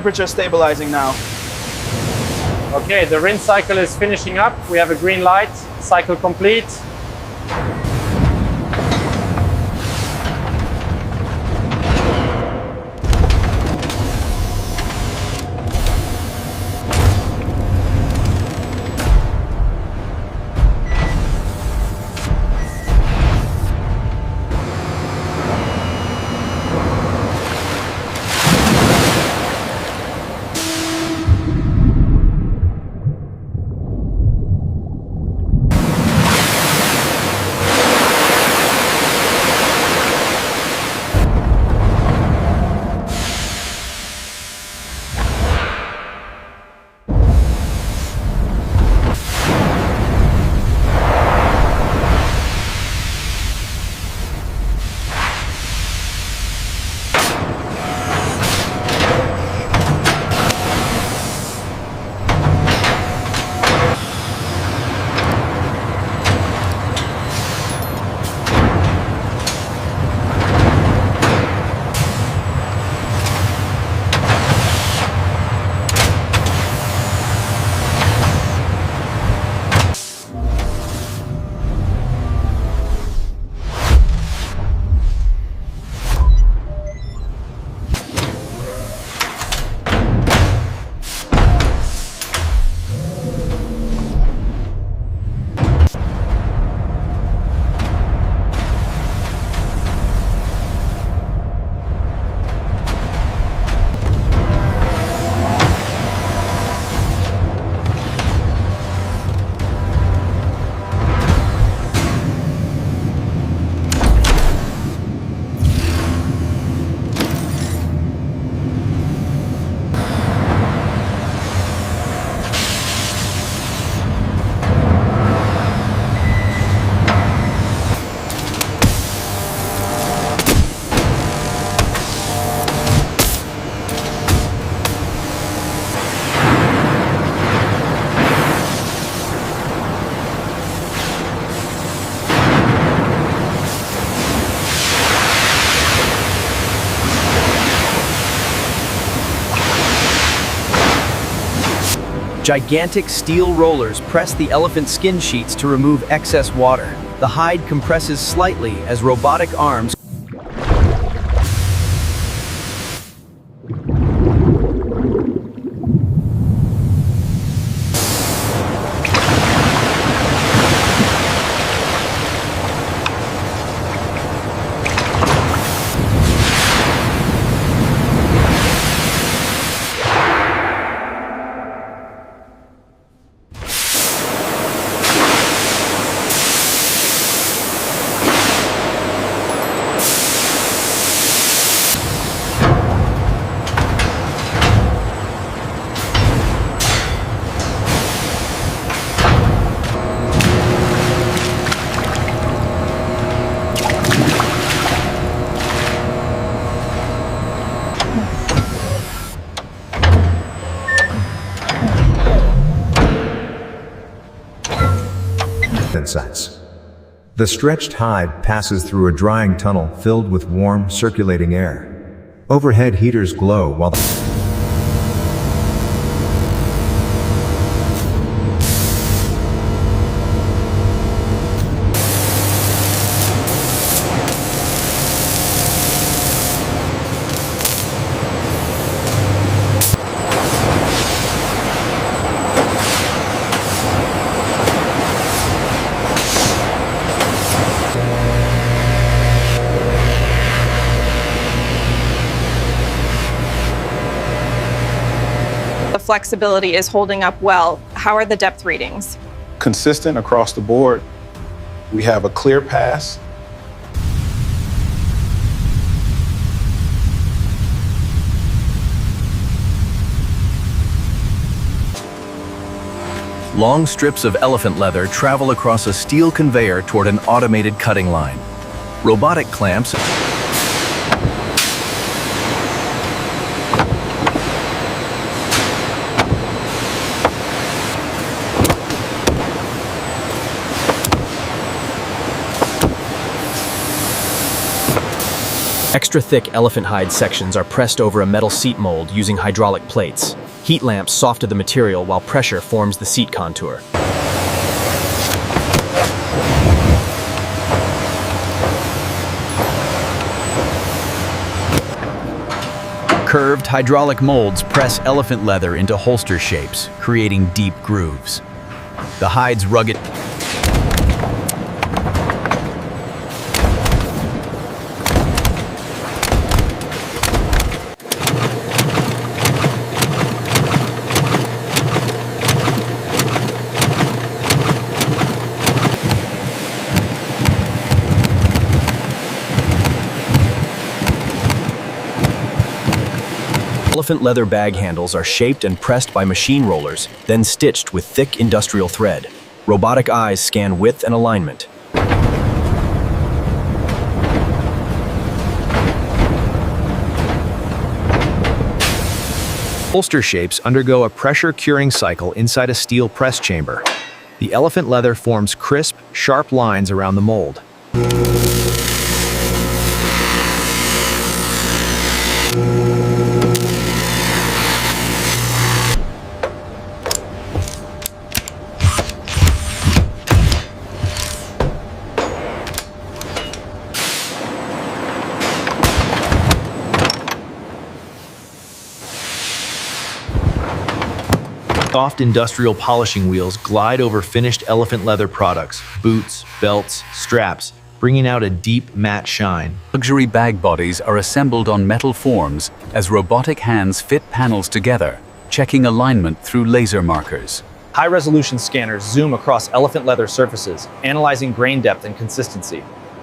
temperature stabilizing now. Okay, the rinse cycle is finishing up. We have a green light, cycle complete. Gigantic steel rollers press the elephant skin sheets to remove excess water. The hide compresses slightly as robotic arms sites. The stretched hide passes through a drying tunnel filled with warm, circulating air. Overhead heaters glow while the flexibility is holding up well. How are the depth readings? Consistent across the board. We have a clear pass. Long strips of elephant leather travel across a steel conveyor toward an automated cutting line. Robotic clamps Extra thick elephant hide sections are pressed over a metal seat mold using hydraulic plates. Heat lamps soften the material while pressure forms the seat contour. Curved hydraulic molds press elephant leather into holster shapes, creating deep grooves. The hide's rugged elephant leather bag handles are shaped and pressed by machine rollers, then stitched with thick industrial thread. Robotic eyes scan width and alignment. Holster shapes undergo a pressure curing cycle inside a steel press chamber. The elephant leather forms crisp, sharp lines around the mold. Soft industrial polishing wheels glide over finished elephant leather products, boots, belts, straps, bringing out a deep matte shine. Luxury bag bodies are assembled on metal forms as robotic hands fit panels together, checking alignment through laser markers. High-resolution scanners zoom across elephant leather surfaces, analyzing grain depth and consistency.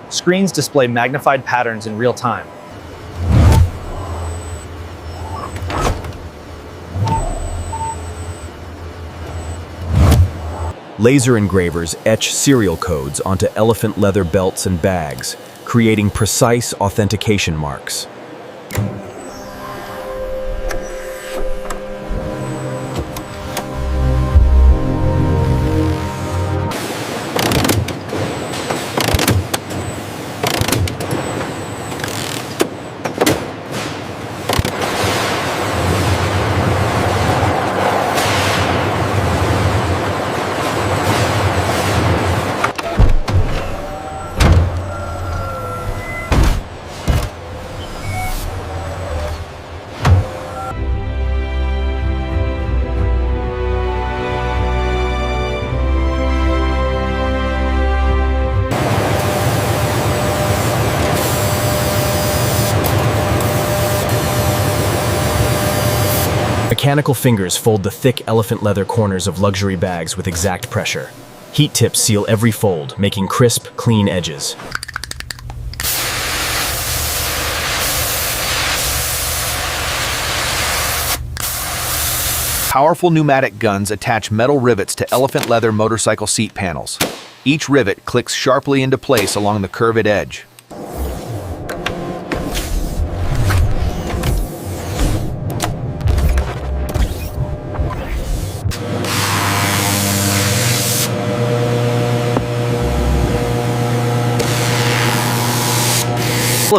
Screens display magnified patterns in real time. Laser engravers etch serial codes onto elephant leather belts and bags, creating precise authentication marks. Mechanical fingers fold the thick elephant leather corners of luxury bags with exact pressure. Heat tips seal every fold, making crisp, clean edges. Powerful pneumatic guns attach metal rivets to elephant leather motorcycle seat panels. Each rivet clicks sharply into place along the curved edge.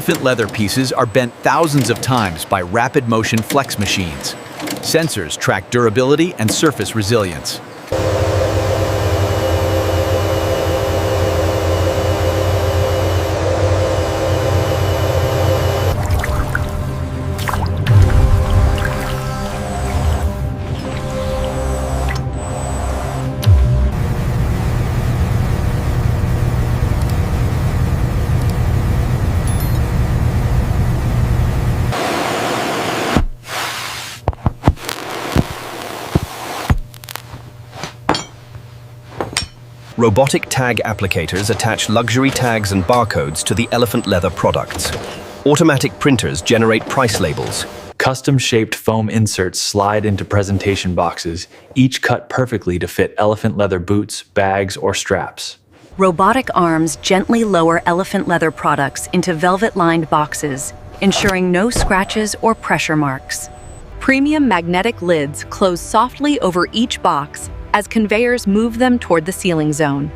Elephant leather pieces are bent thousands of times by rapid motion flex machines. Sensors track durability and surface resilience. Robotic tag applicators attach luxury tags and barcodes to the elephant leather products. Automatic printers generate price labels. Custom-shaped foam inserts slide into presentation boxes, each cut perfectly to fit elephant leather boots, bags, or straps. Robotic arms gently lower elephant leather products into velvet-lined boxes, ensuring no scratches or pressure marks. Premium magnetic lids close softly over each box as conveyors move them toward the sealing zone.